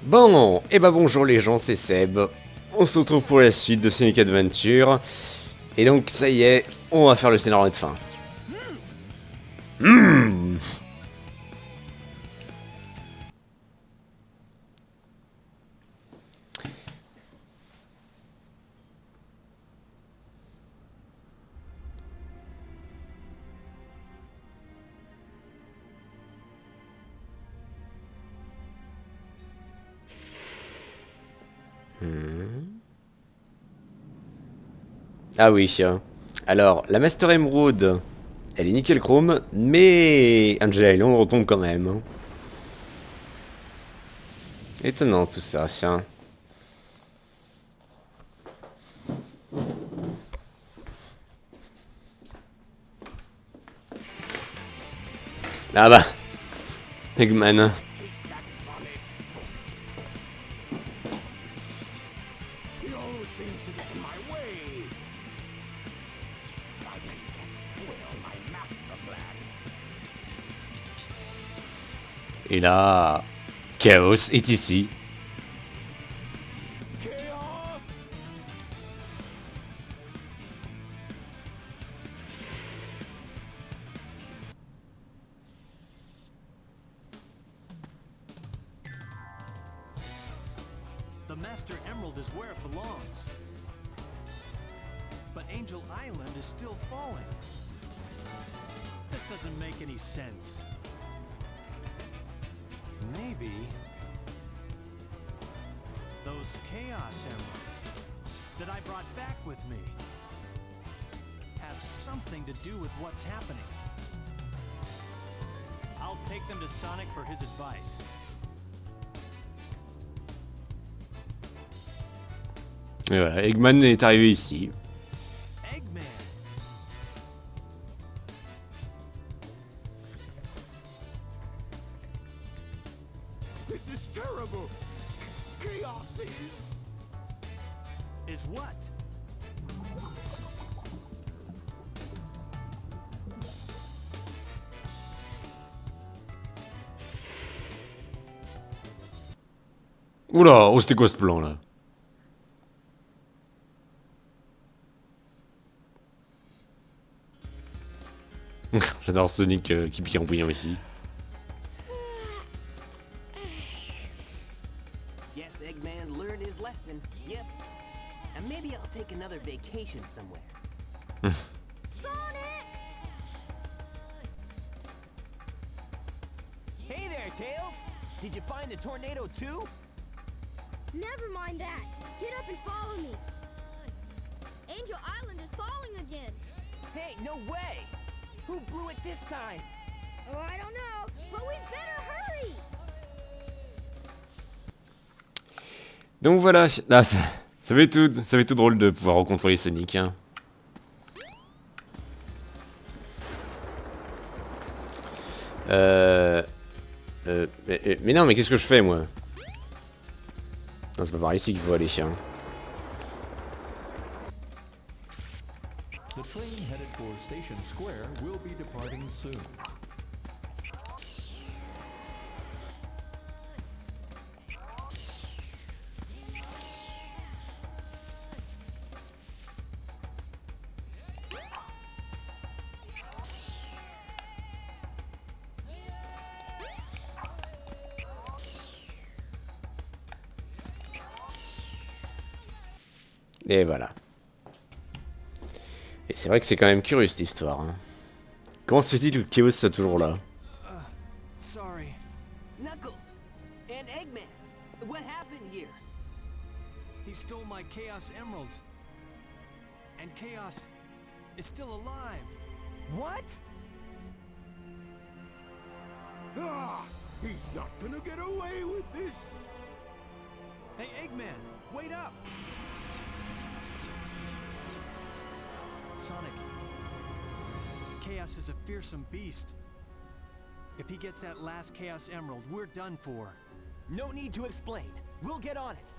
Bon, et bah bonjour les gens, c'est Seb. On se retrouve pour la suite de Sonic Adventure. Et donc ça y est, on va faire le scénario de fin. Ah oui, alors la Master Emerald, elle est nickel chrome, mais Angela et Leon retombe quand même. Étonnant tout ça, tiens. Ah bah, Eggman. Et là, Chaos est ici. The Master Emerald is where it belongs. But Angel Island is still falling. This doesn't make any sense. Maybe those Chaos Emeralds that I brought back with me have something to do with what's happening. I'll take them to Sonic for his advice. Et voilà, Eggman est arrivé ici. Eggman! This is terrible. Chaos Is what? Oula, oh c'était quoi ce plan là? J'adore Sonic qui pique en bouillant ici. Yes, Eggman learned his lesson. Yep. And maybe I'll take another vacation somewhere. Sonic! Hey there, Tails! Did you find the tornado too? Never mind that. Get up and follow me. Angel Island is falling again. Hey, no way! Who blew it this time? Oh, I don't know, but we better hurry. Donc voilà, ah, ça fait tout drôle de pouvoir rencontrer Sonic. Hein. Mais non, mais qu'est-ce que je fais moi? Non, c'est pas par ici qu'il faut aller, chien. The train headed for Station Square will be departing soon. Et voilà. Et c'est vrai que c'est quand même curieux cette histoire. Hein. Comment se fait-il que Chaos soit toujours là? Sorry. Knuckles! And Eggman! What happened here? He stole my Chaos Emeralds. And Chaos is still alive. What? Ah! He's not gonna get away with this. Hey, Eggman, wait up! Sonic, Chaos is a fearsome beast. If he gets that last Chaos Emerald, we're done for. No need to explain. We'll get on it.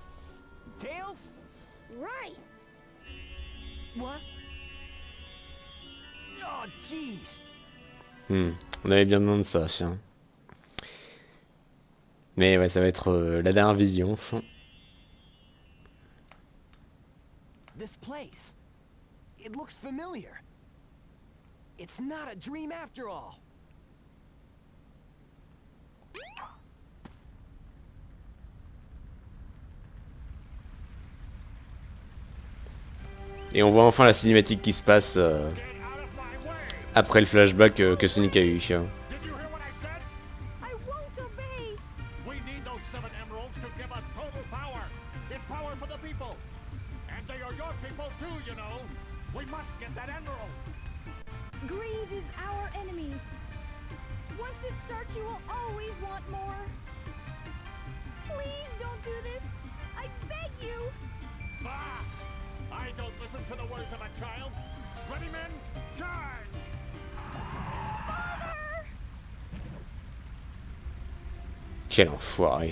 Tails? Right. What? Oh, jeez! On avait bien demandé ça, chien. Mais ouais, ça va être la dernière vision. This place. It looks familiar. It's not a dream after all. Et on voit enfin la cinématique qui se passe après le flashback que Sonic a eu. Did you hear what I said? I won't obey. We need those 7 emeralds to give us total power. It's power for the people. And they are your people too, you know. We must get that emerald. Greed is our enemy. Once it starts, you will always want more. Please don't do this. I beg you. Bah! I don't listen to the words of a child. Ready, men? Charge! Quel enfoiré.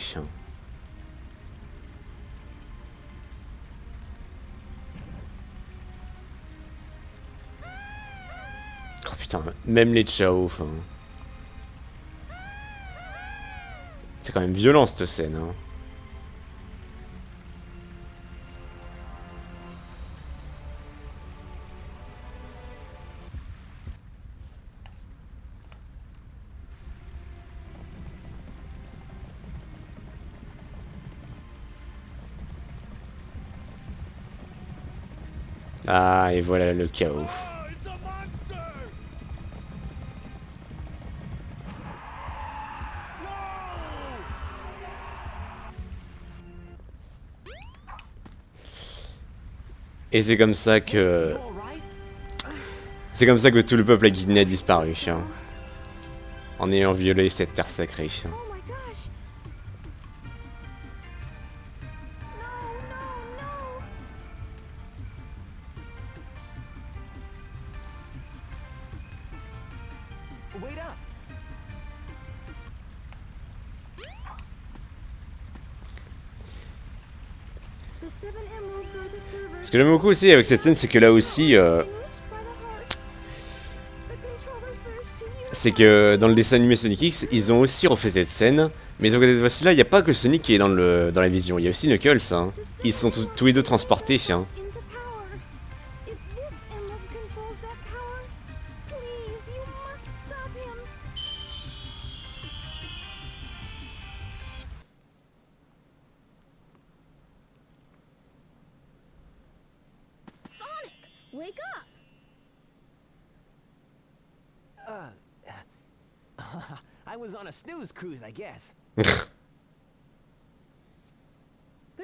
Oh putain, même les Chao, enfin... C'est quand même violent cette scène, hein. Ah, et voilà le chaos. Oh, it's a monster! No! Et c'est comme ça que... You all right? C'est comme ça que tout le peuple Guinée a disparu, hein, en ayant violé cette terre sacrée. Oh my gosh. No, no, no. Wait up. The 7 emeralds are the servers. Ce que j'aime beaucoup aussi avec cette scène, c'est que là aussi, Reached by the heart. The controller serves to you. c'est que dans le dessin animé Sonic X, ils ont aussi refait cette scène, mais ils ont cette fois-ci là, il n'y a pas que Sonic qui est dans la vision, il y a aussi Knuckles, hein. Ils sont tous les deux transportés, hein. Into power. If this emerald controls that power, please, you must stop him. Sonic, wake up! I was on a snooze cruise, I guess. Good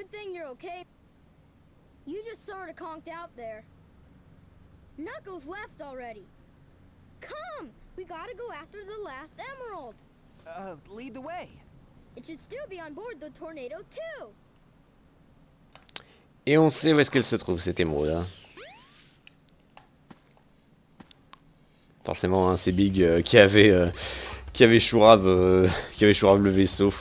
thing you're okay. You just sort of conked out there. Knuckles left already. Come! We gotta go after the last emerald. Lead the way. It should still be on board the Tornado too. Et on sait où est-ce qu'elle se trouve, cette émeraude, hein. Forcément, hein, c'est Big qui avait Shurav le vaisseau.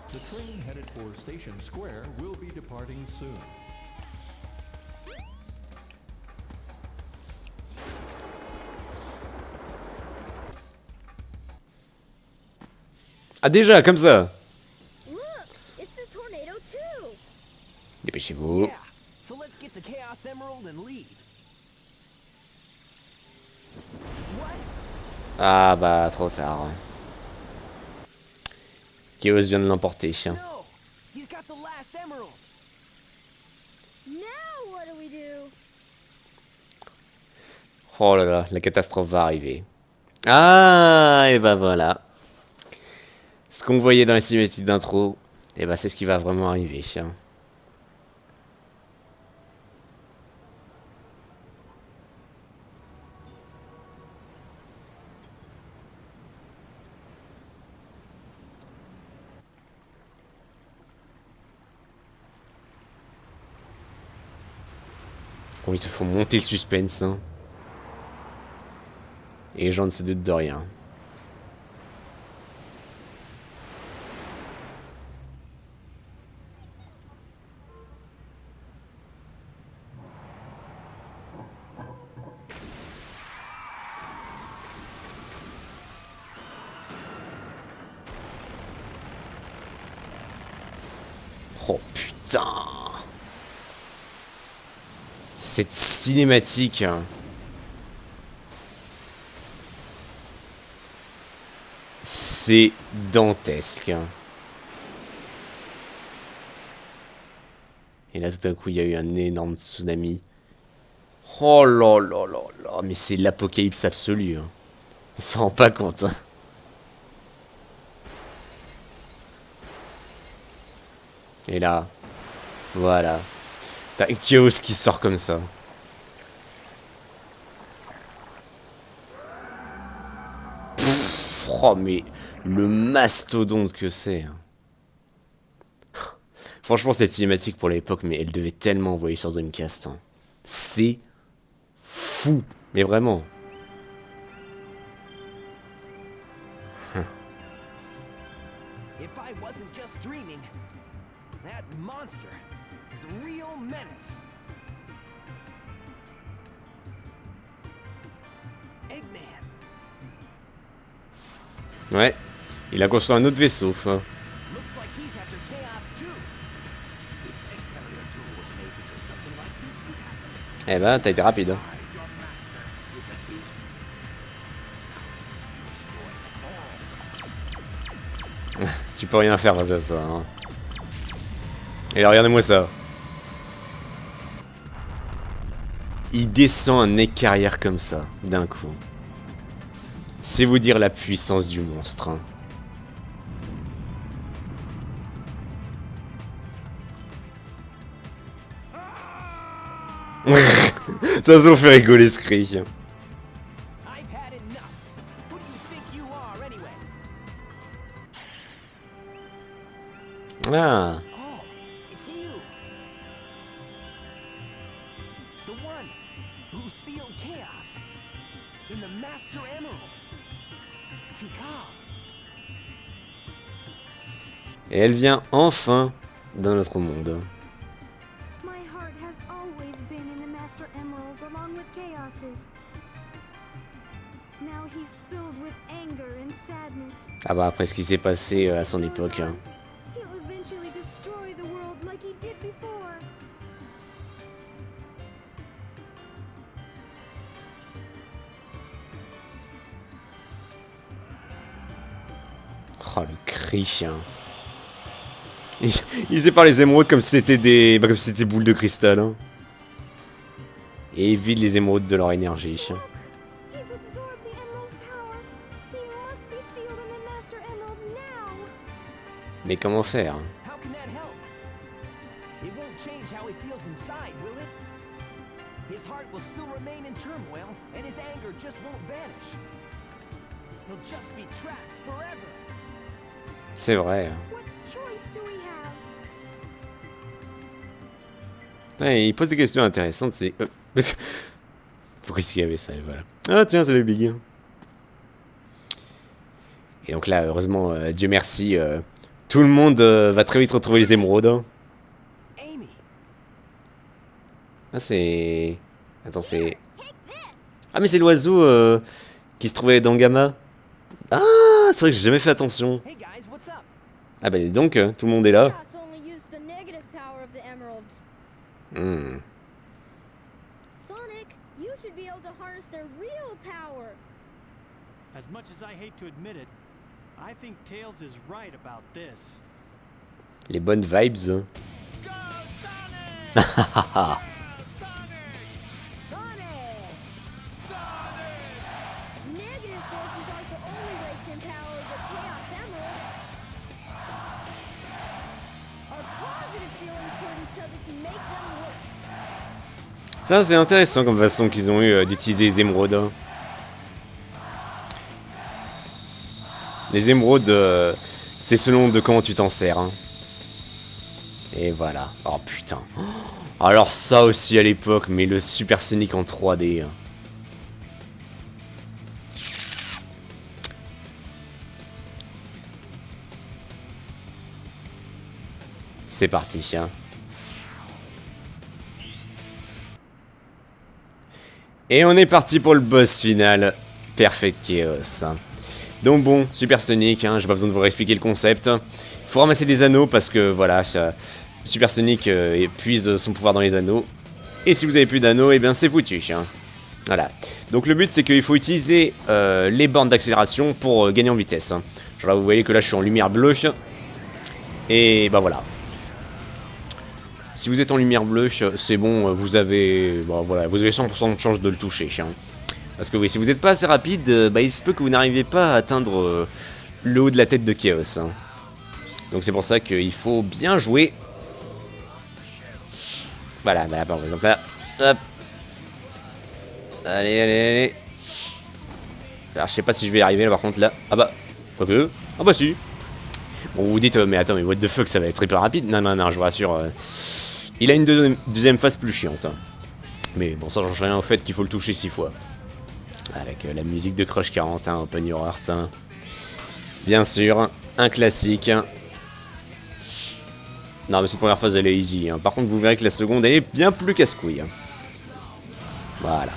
The train headed for Station Square will be departing soon. Ah déjà, comme ça. Look, it's the Tornado too. Dépêchez-vous. Yeah. So let's get the Chaos Emerald and leave. What? Ah bah, trop tard. Chaos vient de l'emporter. No. He's got the last emerald. Now what do we do? Oh là là, la catastrophe va arriver. Ah, et bah voilà. Ce qu'on voyait dans les cinématiques d'intro, et bah c'est ce qui va vraiment arriver. Bon, ils te font monter le suspense, hein. Et les gens ne se doutent de rien. Oh putain. Cette cinématique. C'est dantesque. Et là, tout d'un coup, il y a eu un énorme tsunami. Oh là là là là, mais c'est l'apocalypse absolue. Hein. On s'en rend pas compte. Hein. Et là, voilà. T'as un chaos qui sort comme ça. Pff, oh, mais le mastodonte que c'est. Hein. Franchement, cette cinématique pour l'époque, mais elle devait tellement envoyer sur Dreamcast. Hein. C'est fou, mais vraiment. If I wasn't just dreaming, that monster is a real menace. Eggman. Ouais, il a construit un autre vaisseau. Looks like he's after Chaos too. If Barrier 2 was made to do something like this, we'd have to Eh ben, t'as été rapide. Hein. find your master, stupid beast. Tu peux rien faire face à ça. Hein. Et là, regardez-moi ça. Il descend un écarrière comme ça, d'un coup. C'est vous dire la puissance du monstre. Hein. Ça se fait rigoler ce cri. I've had enough. Who do you think you are anyway? Ah, Oh, it's you. The one who sealed chaos in the Master Emerald. Tikal. et elle vient enfin dans notre monde. My heart has always been in the Master Emerald along with Chaos's. Now he's filled with anger and sadness. Ah bah après ce qui s'est passé à son époque. Hein. He'll eventually destroy the world like he did before. Oh le cri. Hein. Il sépare les émeraudes comme si c'était des. Bah, comme si c'était boules de cristal. Hein. Et il vide les émeraudes de leur énergie. He's absorbed the Emerald's power. He must be sealed in the Master Emerald now. Mais comment faire? How can that help? It won't change how he feels inside, will it? His heart will still remain in turmoil, and his anger just won't vanish. He'll just be trapped forever. C'est vrai. What choice do we have? Ouais, il pose des questions intéressantes. C'est. Pourquoi est-ce qu'il y avait ça? Et voilà. Ah tiens, c'est le Big. Et donc là, heureusement, Dieu merci, tout le monde va très vite retrouver les émeraudes. Hein. Amy, Ah c'est... Attends, c'est... Ah mais c'est l'oiseau qui se trouvait dans Gamma. Ah, c'est vrai que j'ai jamais fait attention. hey guys, what's up? Ah bah donc, tout le monde est là. Chaos only used the negative power of the emeralds. Hmm. Sonic, you should be able to harness their real power. As much as I hate to admit it, I think Tails is right about this. Les bonnes vibes. Go, Sonic! Sonic! Negative forces aren't the only wasting power of the Chaos Emerald. Our positive feelings toward each other can make them work. Ça c'est intéressant comme façon qu'ils ont eu d'utiliser les émeraudes. Hein. Les émeraudes, c'est selon de comment tu t'en sers. Hein. Et voilà. Oh putain. Alors ça aussi à l'époque, mais le Super Sonic en 3D. Hein. C'est parti. Hein. Et on est parti pour le boss final. Perfect Chaos. Donc bon, Super Sonic, hein, j'ai pas besoin de vous réexpliquer le concept. Il faut ramasser des anneaux parce que voilà, Super Sonic puise son pouvoir dans les anneaux. Et si vous avez plus d'anneaux, et bien c'est foutu. Hein. Voilà. Donc le but c'est qu'il faut utiliser les bornes d'accélération pour gagner en vitesse. Hein. Genre là vous voyez que là je suis en lumière bleue. Et bah voilà. Si vous êtes en lumière bleue, c'est bon, vous avez, bon, voilà, vous avez 100% de chance de le toucher. Hein. Parce que oui, si vous n'êtes pas assez rapide, bah, il se peut que vous n'arrivez pas à atteindre le haut de la tête de Chaos. Hein. Donc c'est pour ça qu'il faut bien jouer. Voilà, voilà, par exemple là. Hop. Allez, allez, allez. Alors je sais pas si je vais y arriver là par contre là. Ah bah, quoique. Ah bah si. Bon, vous dites, mais attends, mais what the fuck, ça va être hyper rapide. Non, non, non, je vous rassure. Il a une deuxième phase plus chiante. Hein. Mais bon, ça change rien au fait qu'il faut le toucher 6 fois. Avec la musique de Crush 40, hein, Open Your Heart. Hein. Bien sûr, un classique. Hein. Non, mais cette première phase, elle est easy. Hein. Par contre, vous verrez que la seconde, elle est bien plus casse-couille. Hein. Voilà.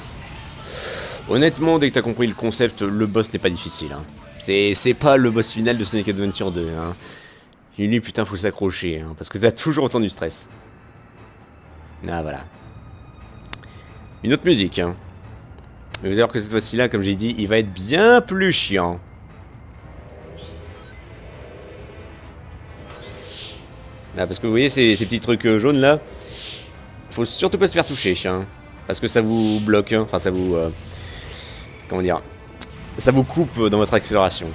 Honnêtement, dès que t'as compris le concept, le boss n'est pas difficile. Hein. C'est pas le boss final de Sonic Adventure 2. Hein. Lui, putain, faut s'accrocher. Hein, parce que t'as toujours autant du stress. Ah, voilà. Une autre musique. Hein. Mais vous allez voir que cette fois-ci là, comme j'ai dit, il va être bien plus chiant. Ah, parce que vous voyez ces petits trucs jaunes là, faut surtout pas se faire toucher. Hein, parce que ça vous bloque. Hein, enfin, ça vous... comment dire, ça vous coupe dans votre accélération.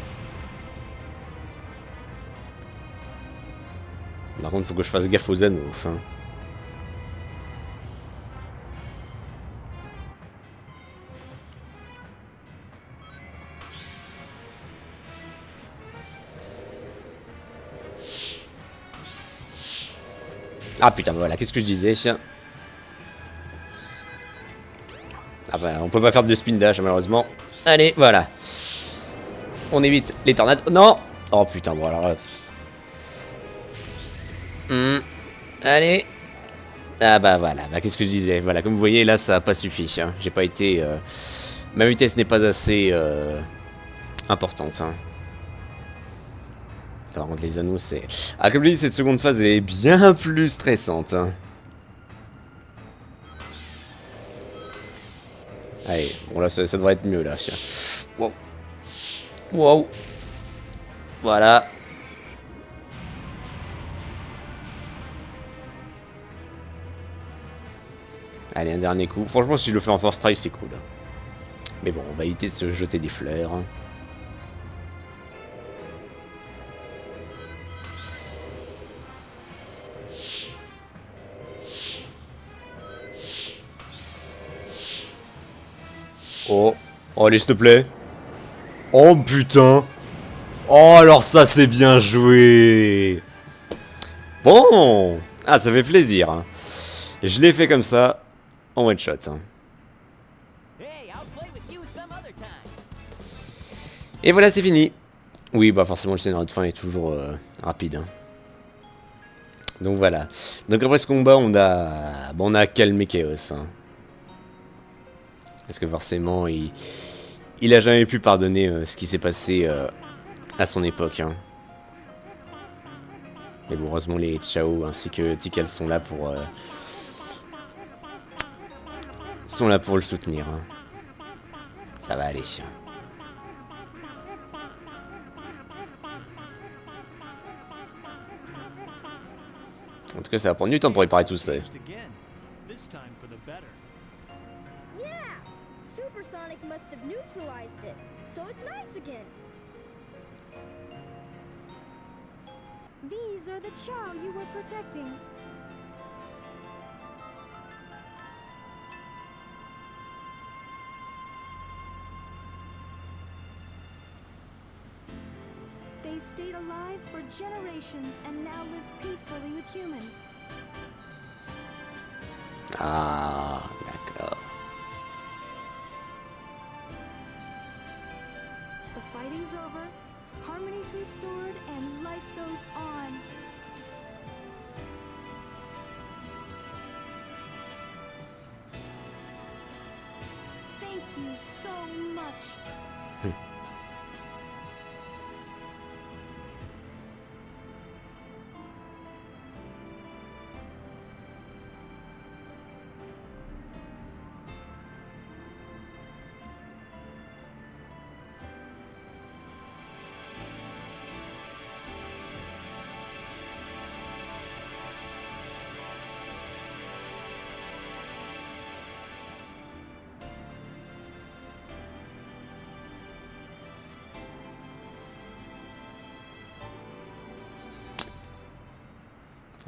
Par contre, faut que je fasse gaffe aux anneaux. Enfin. Ah putain, voilà, qu'est-ce que je disais? Ah bah, on peut pas faire de spin dash, malheureusement. Allez, voilà. On évite les tornades. Non! Oh putain, bon alors là... Allez. Ah bah voilà, bah qu'est-ce que je disais? Voilà, comme vous voyez, là, ça a pas suffi. Hein. J'ai pas été... ma vitesse n'est pas assez... importante. Hein. Par contre, les anneaux, c'est... Ah, comme je dis, cette seconde phase, elle est bien plus stressante. Hein. Allez, bon là, ça devrait être mieux, là. Wow. Wow. Voilà. Allez, un dernier coup. Franchement, si je le fais en first try, c'est cool. Mais bon, on va éviter de se jeter des fleurs. Hein. Oh, oh, allez, s'il te plaît. Oh, putain. Oh, alors ça, c'est bien joué. Bon. Ah, ça fait plaisir. Hein. Je l'ai fait comme ça, en one shot. Hein. Et voilà, c'est fini. Oui, bah forcément, le scénario de fin est toujours rapide. Hein. Donc voilà. Donc après ce combat, on a calmé Chaos. Hein. Parce que forcément, il a jamais pu pardonner ce qui s'est passé à son époque. Hein. Mais bon, heureusement, les Chao ainsi que Tikal sont là pour le soutenir. Hein. Ça va aller. En tout cas, ça va prendre du temps pour réparer tout ça. Supersonic must have neutralized it, so it's nice again. These are the Chao you were protecting. They stayed alive for generations and now live peacefully with humans. Ah, d'accord. The fighting's over, harmony's restored, and life goes on. Thank you so much.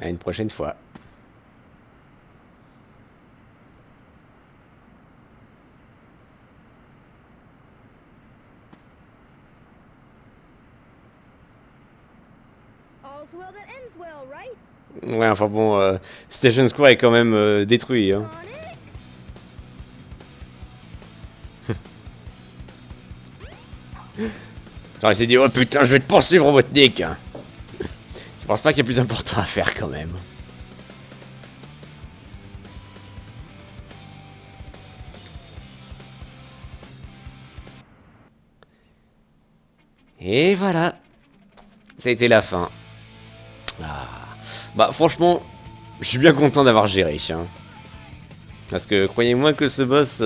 À une prochaine fois. All's well that ends well, right? Ouais, enfin bon, Station Square est quand même détruit. Hein. Sonic? Genre, il s'est dit, oh putain, je vais te poursuivre, Robotnik. Je pense pas qu'il y a plus important à faire quand même. Et voilà. Ça a été la fin. Ah. Bah franchement, je suis bien content d'avoir géré. Hein. Parce que croyez-moi que ce boss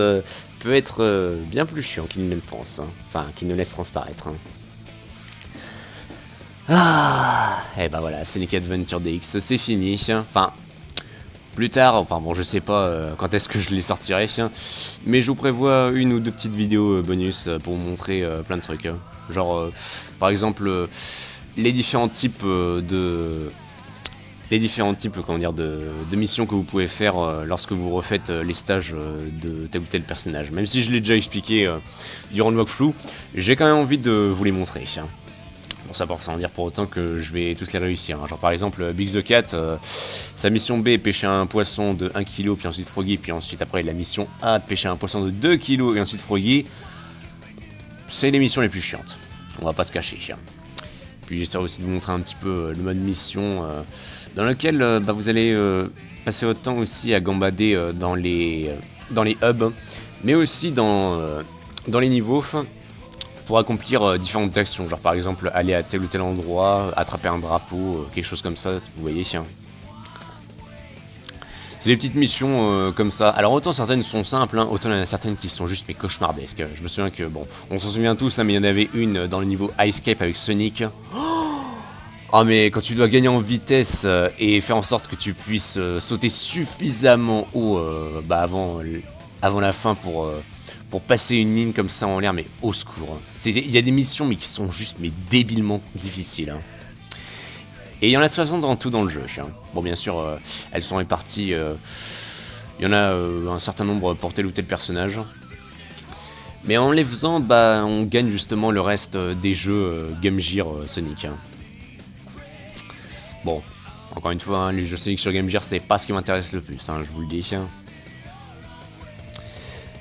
peut être bien plus chiant qu'il ne le pense. Hein. Enfin, qu'il ne laisse transparaître. Hein. Ah. Et bah voilà, Sonic Adventure DX, c'est fini. Enfin, plus tard, enfin bon, je sais pas quand est-ce que je les sortirai. Mais je vous prévois une ou deux petites vidéos bonus pour vous montrer plein de trucs. Genre, par exemple, les différents types comment dire, de missions que vous pouvez faire lorsque vous refaites les stages de tel ou tel personnage. Même si je l'ai déjà expliqué durant le walkthrough, j'ai quand même envie de vous les montrer. Bon, ça pas forcément dire pour autant que je vais tous les réussir. Hein. Genre par exemple Big the Cat, sa mission B, pêcher un poisson de 1 kg, puis ensuite Froggy, puis ensuite après la mission A, pêcher un poisson de 2 kg, et ensuite Froggy. C'est les missions les plus chiantes. On va pas se cacher. Puis j'essaie aussi de vous montrer un petit peu le mode mission dans lequel bah, vous allez passer votre temps aussi à gambader dans les hubs, mais aussi dans les niveaux pour accomplir différentes actions. Genre par exemple aller à tel ou tel endroit, attraper un drapeau, quelque chose comme ça, vous voyez. C'est des petites missions comme ça. Alors autant certaines sont simples, hein, autant il y en a certaines qui sont juste mais cauchemardesques. Je me souviens que, bon, on s'en souvient tous, hein, mais il y en avait une dans le niveau Ice Cape avec Sonic. Oh mais quand tu dois gagner en vitesse et faire en sorte que tu puisses sauter suffisamment haut bah, avant la fin pour passer une ligne comme ça en l'air, mais au secours. Hein. Il y a des missions mais qui sont juste mais débilement difficiles. Hein. Et il y en a 60 en tout dans le jeu. Hein. Bon, bien sûr, elles sont réparties. Il y en a un certain nombre pour tel ou tel personnage. Mais en les faisant, bah, on gagne justement le reste des jeux Game Gear Sonic. Hein. Bon, encore une fois, hein, les jeux Sonic sur Game Gear, c'est pas ce qui m'intéresse le plus, hein, je vous le dis. Hein.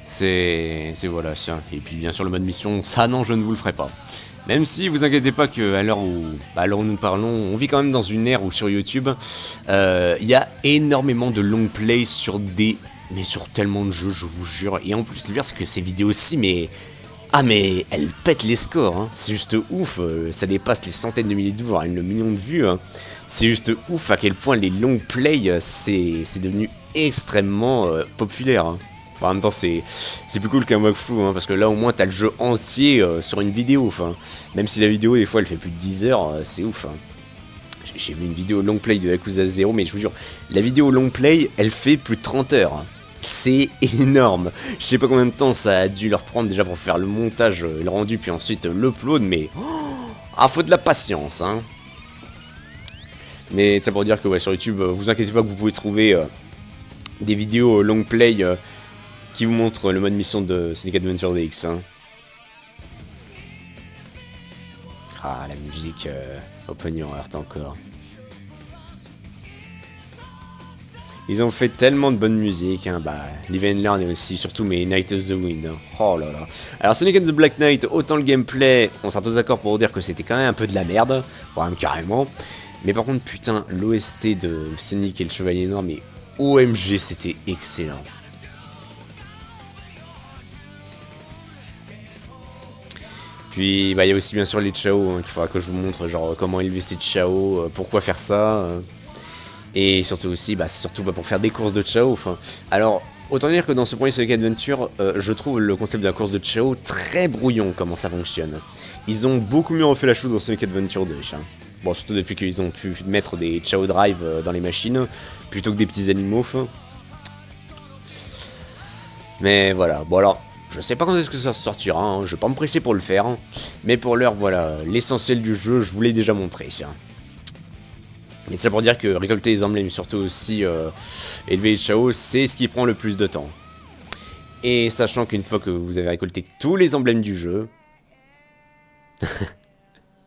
C'est voilà. Et puis bien sûr, le mode mission, ça non, je ne vous le ferai pas. Même si, vous inquiétez pas qu'à l'heure où nous parlons, on vit quand même dans une ère où sur YouTube, il y a énormément de long play sur sur tellement de jeux, je vous jure. Et en plus, le pire, c'est que ces vidéos-ci, mais elles pètent les scores, hein. C'est juste ouf, ça dépasse les centaines de milliers de vues, voire le million de vues. Hein. C'est juste ouf à quel point les long play, c'est devenu extrêmement populaire. Hein. En même temps, c'est plus cool qu'un walkthrough, hein, parce que là, au moins, t'as le jeu entier sur une vidéo. Même si la vidéo, des fois, elle fait plus de 10 heures, c'est ouf. Hein. J'ai vu une vidéo long play de Yakuza 0, mais je vous jure, la vidéo long play, elle fait plus de 30 heures. Hein. C'est énorme. Je sais pas combien de temps ça a dû leur prendre déjà pour faire le montage, le rendu, puis ensuite l'upload, mais... faut de la patience, hein. Mais ça pour dire que ouais, sur YouTube, vous inquiétez pas que vous pouvez trouver des vidéos long play... qui vous montre le mode mission de Sonic Adventure DX. Hein. Ah, la musique Open Your Heart encore. Ils ont fait tellement de bonne musique, hein, bah, Live and Learn et aussi, surtout, mais Night of the Wind. Hein. Oh là là. Alors, Sonic and the Black Knight, autant le gameplay, on sera tous d'accord pour dire que c'était quand même un peu de la merde, voire même carrément. Mais par contre, putain, l'OST de Sonic et le Chevalier Noir, mais OMG, c'était excellent. Puis bah, y a aussi bien sûr les Chao, hein, qu'il faudra que je vous montre genre comment élever ces Chao, pourquoi faire ça. Et surtout aussi, bah, c'est surtout pour faire des courses de Chao. Alors, autant dire que dans ce premier Sonic Adventure, je trouve le concept de la course de Chao très brouillon, comment ça fonctionne. Ils ont beaucoup mieux refait la chose dans Sonic Adventure 2. Hein. Bon, surtout depuis qu'ils ont pu mettre des Chao Drive dans les machines, plutôt que des petits animaux. Mais voilà, bon alors... Je sais pas quand est-ce que ça sortira, hein, je vais pas me presser pour le faire, hein, mais pour l'heure, voilà, l'essentiel du jeu, je vous l'ai déjà montré. Et ça pour dire que récolter les emblèmes, surtout aussi élever les Chao, c'est ce qui prend le plus de temps. Et sachant qu'une fois que vous avez récolté tous les emblèmes du jeu...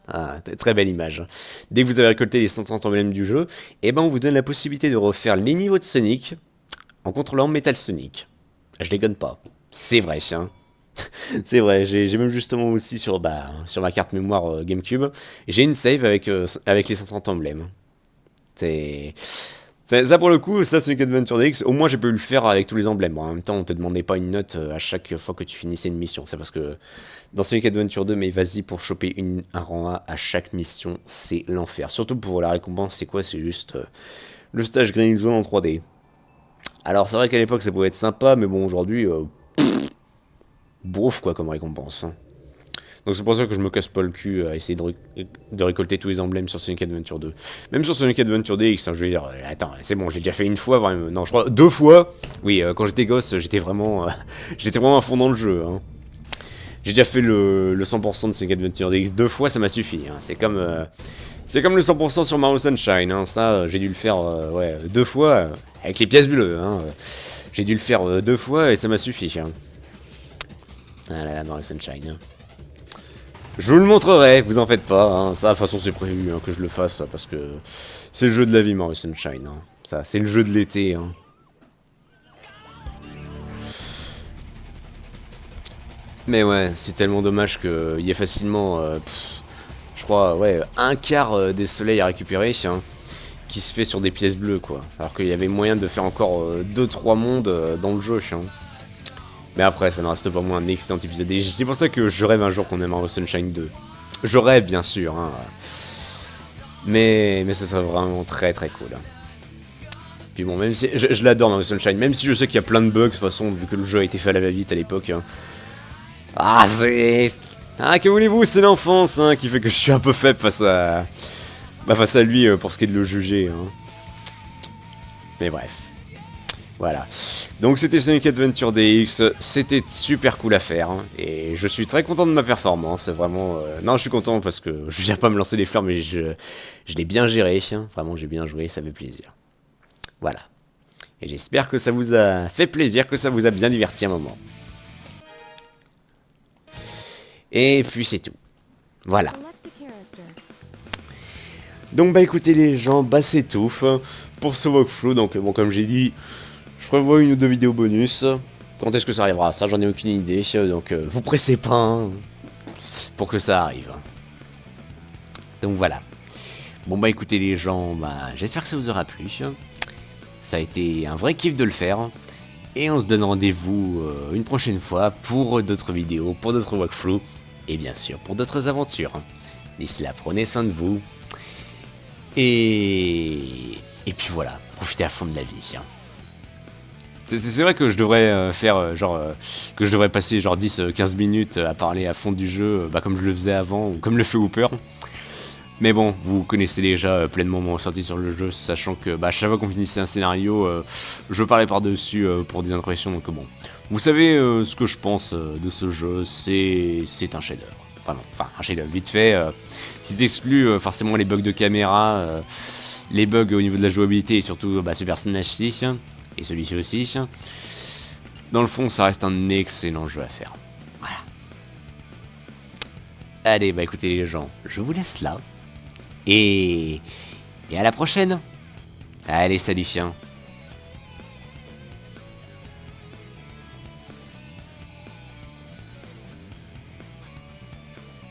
ah, très belle image. Dès que vous avez récolté les 130 emblèmes du jeu, et ben on vous donne la possibilité de refaire les niveaux de Sonic en contrôlant Metal Sonic. Je déconne pas. C'est vrai, hein. C'est vrai, j'ai même justement aussi sur ma carte mémoire GameCube, j'ai une save avec les 130 emblèmes. Ça pour le coup, ça Sonic Adventure DX, au moins j'ai pu le faire avec tous les emblèmes. Bon, en même temps, on te demandait pas une note à chaque fois que tu finissais une mission. C'est parce que dans Sonic Adventure 2, mais vas-y, pour choper un rang A à chaque mission, c'est l'enfer. Surtout pour la récompense, c'est quoi? C'est juste le stage Green Zone en 3D. Alors c'est vrai qu'à l'époque ça pouvait être sympa, mais bon aujourd'hui, bouffe quoi comme récompense. Hein. Donc c'est pour ça que je me casse pas le cul à essayer de récolter tous les emblèmes sur Sonic Adventure 2. Même sur Sonic Adventure DX, hein, je veux dire, attends, c'est bon, j'ai déjà fait une fois, vraiment, non, je crois 2 fois. Oui, quand j'étais gosse, j'étais vraiment à fond dans le jeu. Hein. J'ai déjà fait le 100% de Sonic Adventure DX 2 fois, ça m'a suffi. Hein. C'est comme le 100% sur Mario Sunshine, hein. Ça, j'ai dû le faire 2 fois, avec les pièces bleues. Hein. J'ai dû le faire 2 fois et ça m'a suffi. Hein. Ah là là, Mario Sunshine. Hein. Je vous le montrerai, vous en faites pas, hein. Ça de toute façon c'est prévu hein, que je le fasse, parce que c'est le jeu de la vie Mario Sunshine, hein. Ça c'est le jeu de l'été. Hein. Mais ouais, c'est tellement dommage qu'il y ait facilement, je crois, ouais, un quart des soleils à récupérer, hein, qui se fait sur des pièces bleues quoi. Alors qu'il y avait moyen de faire encore 2-3 mondes dans le jeu, hein. Mais après, ça ne reste pas moins un excellent épisode. Et c'est pour ça que je rêve un jour qu'on ait Mario Sunshine 2. Je rêve, bien sûr. Hein. Mais ça serait vraiment très très cool. Puis bon, même si... Je l'adore, Mario Sunshine. Même si je sais qu'il y a plein de bugs, de toute façon, vu que le jeu a été fait à la va-vite à l'époque. Hein. Ah, c'est... Ah, que voulez-vous, c'est l'enfance hein, qui fait que je suis un peu faible face à lui pour ce qui est de le juger. Hein. Mais bref. Voilà. Donc c'était Sonic Adventure DX, c'était super cool à faire, hein, et je suis très content de ma performance, vraiment... Non, je suis content parce que je viens pas me lancer des fleurs, mais je l'ai bien géré, hein, vraiment j'ai bien joué, ça fait plaisir. Voilà. Et j'espère que ça vous a fait plaisir, que ça vous a bien diverti un moment. Et puis c'est tout. Voilà. Donc bah écoutez les gens, bah c'est tout pour ce walkthrough, donc bon comme j'ai dit... Je prévois 1 ou 2 vidéos bonus. Quand est-ce que ça arrivera? Ça, j'en ai aucune idée. Donc, vous pressez pas hein, pour que ça arrive. Donc, voilà. Bon, bah, écoutez, les gens, bah, j'espère que ça vous aura plu. Ça a été un vrai kiff de le faire. Et on se donne rendez-vous une prochaine fois pour d'autres vidéos, pour d'autres walkthroughs. Et bien sûr, pour d'autres aventures. D'ici là, prenez soin de vous. Et puis voilà, profitez à fond de la vie. C'est vrai que je devrais que je devrais passer genre 10-15 minutes à parler à fond du jeu, comme je le faisais avant, ou comme le fait Hooper. Mais bon, vous connaissez déjà pleinement mon ressenti sur le jeu, sachant que chaque fois qu'on finissait un scénario, je parlais par-dessus pour des impressions, donc bon. Vous savez ce que je pense de ce jeu, c'est un chef-d'œuvre. Enfin, un chef-d'œuvre vite fait, si t'exclus forcément les bugs de caméra, les bugs au niveau de la jouabilité et surtout ce personnage-ci, et celui-ci aussi. Dans le fond, ça reste un excellent jeu à faire. Voilà. Allez, écoutez les gens, je vous laisse là. Et à la prochaine. Allez, salut, chien.